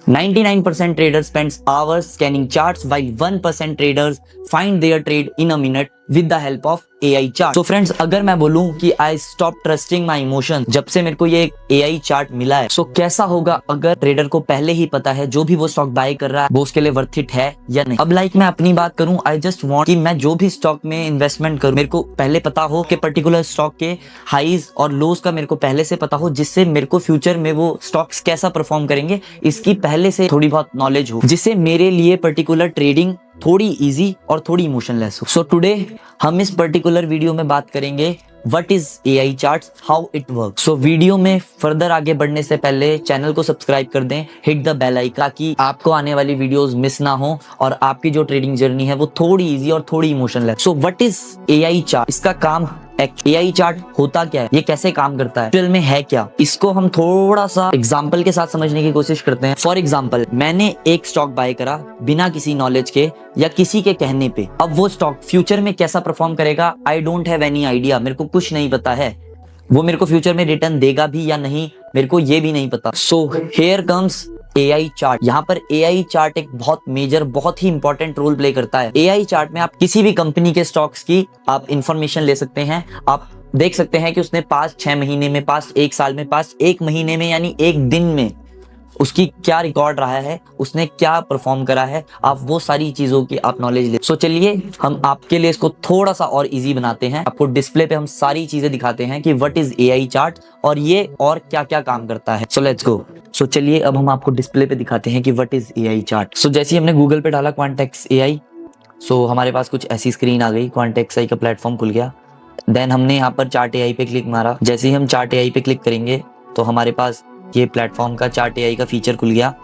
99% traders spends hours scanning charts while 1% traders find their trade in a minute with the help of AI chart. So friends, अगर मैं बोलूं कि I stop trusting my emotion जब से मेरे को ये AI चार्ट मिला है, so कैसा होगा अगर ट्रेडर को पहले ही पता है जो भी वो स्टॉक बाय कर रहा है वो उसके लिए वर्थ इट है या नहीं। अब मैं अपनी बात करूं, I just want कि मैं जो भी स्टॉक में इन्वेस्टमेंट करूं मेरे को पहले पता हो कि पर्टिकुलर स्टॉक के हाईज और लोज का मेरे को पहले से पता हो, जिससे मेरे को फ्यूचर में वो स्टॉक्स कैसा परफॉर्म करेंगे इसकी पहले से थोड़ी बहुत नॉलेज हो, जिससे मेरे लिए पर्टिकुलर ट्रेडिंग थोड़ी इजी और थोड़ी इमोशनलेस हो। सो टुडे हम इस पर्टिकुलर वीडियो में बात करेंगे what is AI charts, how it work. So video में फर्दर आगे बढ़ने से पहले चैनल को सब्सक्राइब कर दें, हिट द बेल आइकन, ताकि आपको आने वाली वीडियोस मिस ना हो और आपकी जो ट्रेडिंग जर्नी है वो थोड़ी इजी और थोड़ी emotionless. So what is AI chart, इसका काम एआई चार्ट होता क्या है, ये कैसे काम करता है, एक्चुअल में है क्या, इसको हम थोड़ा सा एग्जांपल के साथ समझने की कोशिश करते हैं। फॉर एग्जांपल, मैंने एक स्टॉक बाय करा बिना किसी नॉलेज के या किसी के कहने पे। अब वो स्टॉक फ्यूचर में कैसा परफॉर्म करेगा, I don't have any idea, मेरे को कुछ नहीं पता है। वो मेरे को फ्यूचर में रिटर्न देगा भी या नहीं मेरे को ये भी नहीं पता। So here comes AI chart. यहाँ पर एआई चार्ट एक बहुत मेजर, बहुत ही इंपॉर्टेंट रोल प्ले करता है। एआई चार्ट में आप किसी भी कंपनी के स्टॉक्स की आप इंफॉर्मेशन ले सकते हैं। आप देख सकते हैं कि उसने पास्ट 6 महीने में, पास्ट 1 साल में, पास्ट 1 महीने में यानी एक दिन में उसकी क्या रिकॉर्ड रहा है, उसने क्या परफॉर्म करा है, आप वो सारी चीजों की आप नॉलेज ले। सो चलिए हम आपके लिए इसको थोड़ा सा और इजी बनाते हैं। आपको डिस्प्ले पे हम सारी चीजें दिखाते हैं कि व्हाट इज एआई चार्ट और ये और क्या क्या काम करता है। So let's go. सो चलिए अब हम आपको डिस्प्ले पे दिखाते हैं कि व्हाट इज एआई चार्ट। सो जैसे ही हमने गूगल पे डाला क्वांटेक्स एआई, सो हमारे पास कुछ ऐसी स्क्रीन आ गई, क्वांटेक्स एआई का प्लेटफॉर्म खुल गया। देन हमने यहाँ पर चार्ट एआई पे क्लिक मारा। जैसे ही हम चार्ट एआई पे क्लिक करेंगे तो हमारे पास ये प्लेटफॉर्म का चार्ट एआई का फीचर खुल गया।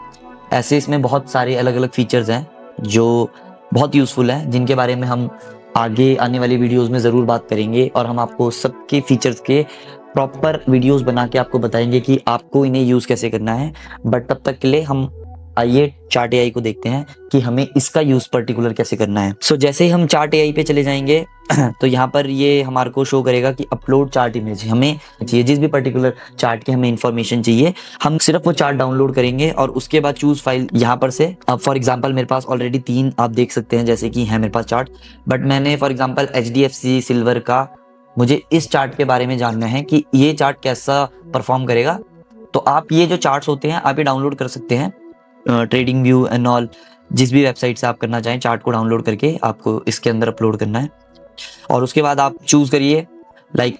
ऐसे इसमें बहुत सारे अलग अलग फीचर्स हैं जो बहुत यूज़फुल हैं, जिनके बारे में हम आगे आने वाली वीडियोस में ज़रूर बात करेंगे और हम आपको सबके फीचर्स के प्रॉपर वीडियोस बना के आपको बताएंगे कि आपको इन्हें यूज़ कैसे करना है। बट तब तक के लिए हम आइए चार्ट एआई को देखते हैं कि हमें इसका यूज़ पर्टिकुलर कैसे करना है। सो जैसे ही हम चार्ट एआई पे चले जाएंगे तो यहाँ पर ये हमारे को शो करेगा कि अपलोड चार्ट इमेज। हमें चाहिए जिस भी पर्टिकुलर चार्ट की हमें इंफॉर्मेशन चाहिए, हम सिर्फ वो चार्ट डाउनलोड करेंगे और उसके बाद चूज फाइल यहाँ पर से। अब फॉर एग्जांपल मेरे पास ऑलरेडी 3 आप देख सकते हैं जैसे कि है मेरे पास चार्ट, बट मैंने फॉर एग्जांपल HDFC सिल्वर का, मुझे इस चार्ट के बारे में जानना है कि ये चार्ट कैसा परफॉर्म करेगा। तो आप ये जो चार्ट्स होते हैं आप ये डाउनलोड कर सकते हैं, ट्रेडिंग व्यू एंड ऑल, जिस भी वेबसाइट से आप करना चाहें चार्ट को डाउनलोड करके आपको इसके अंदर अपलोड करना है। और उसके बाद आप चूज करिए लाइक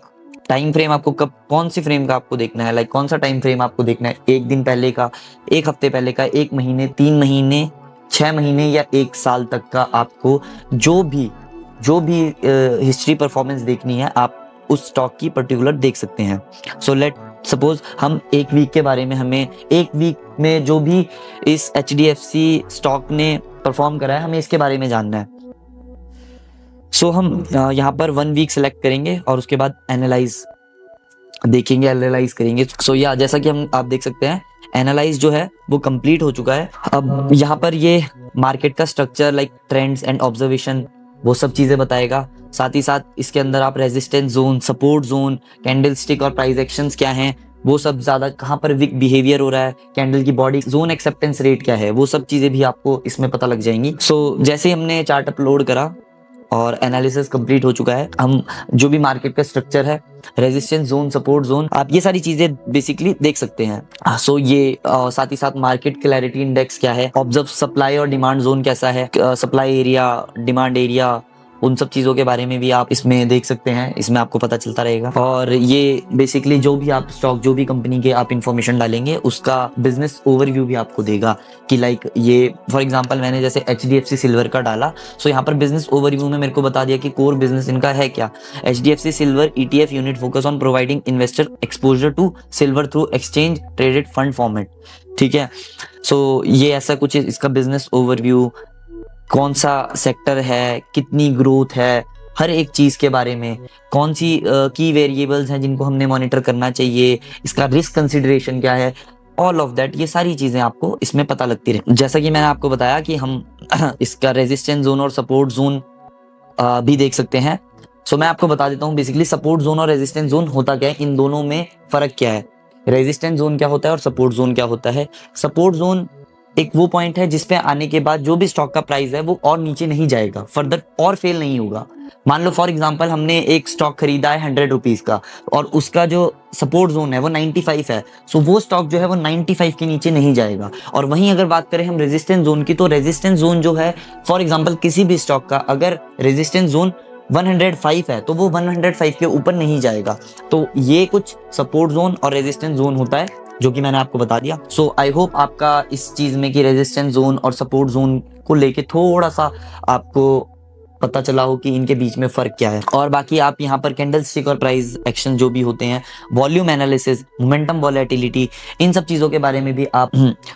टाइम फ्रेम, आपको कब कौन सी फ्रेम का आपको देखना है, लाइक कौन सा टाइम फ्रेम आपको देखना है, 1 दिन पहले का, 1 हफ्ते पहले का, 1 महीने, 3 महीने, 6 महीने या 1 साल तक का। आपको जो भी हिस्ट्री परफॉर्मेंस देखनी है आप उस स्टॉक की पर्टिकुलर देख सकते हैं। सो लेट सपोज हम 1 वीक के बारे में, हमें 1 वीक में जो भी इस HDFC स्टॉक ने परफॉर्म करा है हमें इसके बारे में जानना है। सो हम यहाँ पर 1 वीक सेलेक्ट करेंगे और उसके बाद एनालाइज देखेंगे, एनालाइज करेंगे। सो या जैसा कि आप देख सकते हैं एनालाइज जो है वो कंप्लीट हो चुका है। अब यहाँ पर ये मार्केट का structure like trends and observation वो सब चीजें बताएगा। साथ ही साथ इसके अंदर आप resistance zone, support zone, candle stick और प्राइस एक्शंस क्या हैं, वो सब ज्यादा कहाँ पर वीक बिहेवियर हो रहा है, कैंडल की बॉडी, जोन एक्सेप्टेंस रेट क्या है, वो सब चीजें भी आपको इसमें पता लग जाएंगी। सो जैसे ही हमने चार्ट अपलोड करा और एनालिसिस कंप्लीट हो चुका है, हम जो भी मार्केट का स्ट्रक्चर है, रेजिस्टेंस जोन, सपोर्ट जोन, आप ये सारी चीजें बेसिकली देख सकते हैं। सो ये साथ ही साथ मार्केट क्लैरिटी इंडेक्स क्या है, ऑब्जर्व सप्लाई और डिमांड जोन कैसा है, सप्लाई एरिया, डिमांड एरिया, उन सब चीज़ों के बारे में भी आप इसमें देख सकते हैं, इसमें आपको पता चलता रहेगा। और ये बेसिकली जो भी आप स्टॉक, जो भी कंपनी के आप इंफॉर्मेशन डालेंगे उसका बिजनेस ओवरव्यू भी आपको देगा कि लाइक ये फॉर एग्जांपल मैंने जैसे HDFC सिल्वर का डाला, सो यहाँ पर बिजनेस ओवरव्यू में मेरे को बता दिया कि कोर बिजनेस इनका है क्या। HDFC silver ETF unit focus on providing investor exposure to silver through exchange traded fund format, ठीक है। सो ये ऐसा कुछ इसका बिजनेस ओवरव्यू, कौन सा सेक्टर है, कितनी ग्रोथ है, हर एक चीज के बारे में, कौन सी की वेरिएबल्स हैं जिनको हमने मॉनिटर करना चाहिए, इसका रिस्क कंसिडरेशन क्या है, ऑल ऑफ दैट, ये सारी चीजें आपको इसमें पता लगती रहे। जैसा कि मैंने आपको बताया कि हम इसका रेजिस्टेंस जोन और सपोर्ट जोन भी देख सकते हैं। सो मैं आपको बता देता हूँ बेसिकली सपोर्ट जोन और रेजिस्टेंस जोन होता क्या है, इन दोनों में फर्क क्या है, रेजिस्टेंस जोन क्या होता है और सपोर्ट जोन क्या होता है। सपोर्ट जोन एक वो पॉइंट है जिसपे आने के बाद जो भी स्टॉक का प्राइस है वो और नीचे नहीं जाएगा, फर्दर और फेल नहीं होगा। मान लो फॉर एग्जांपल हमने एक स्टॉक खरीदा है 100 रुपीज का और उसका जो सपोर्ट जोन है वो 95 है, सो वो स्टॉक जो है वो 95 के नीचे नहीं जाएगा। और वहीं अगर बात करें हम रेजिस्टेंस जोन की, तो रेजिस्टेंस जोन जो है फॉर एग्जांपल किसी भी स्टॉक का अगर रेजिस्टेंस जोन 105 है तो वो 105 के ऊपर नहीं जाएगा। तो ये कुछ सपोर्ट जोन और रेजिस्टेंस जोन होता है जो कि मैंने आपको बता दिया। सो आई होप आपका इस चीज में कि रेजिस्टेंस जोन और सपोर्ट जोन को लेके थोड़ा सा आपको पता चला हो कि इनके बीच में फर्क क्या है। और बाकी आप यहाँ पर कैंडल स्टिक और प्राइस एक्शन जो भी होते हैं, वॉल्यूम एनालिसिस, मोमेंटम वॉलेटिलिटी, इन सब चीजों के बारे में भी आप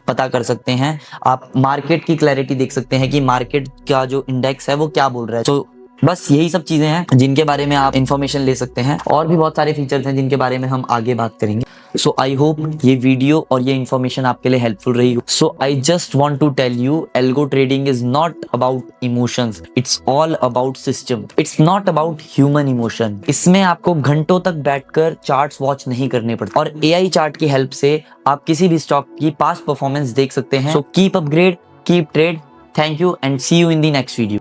पता कर सकते हैं। आप मार्केट की क्लैरिटी देख सकते हैं कि मार्केट का जो इंडेक्स है वो क्या बोल रहा है। तो बस यही सब चीजें हैं जिनके बारे में आप इंफॉर्मेशन ले सकते हैं। और भी बहुत सारे फीचर्स हैं जिनके बारे में हम आगे बात करेंगे। सो आई होप ये वीडियो और ये इन्फॉर्मेशन आपके लिए हेल्पफुल रही हो। So I just want to tell you, algo trading is not about emotions, it's all about system, it's not about human emotion. इसमें आपको घंटों तक बैठकर चार्ट्स वॉच नहीं करने पड़ते और एआई चार्ट की हेल्प से आप किसी भी स्टॉक की पास्ट परफॉर्मेंस देख सकते हैं। So keep upgrade, keep trade. Thank you and see you in the next video.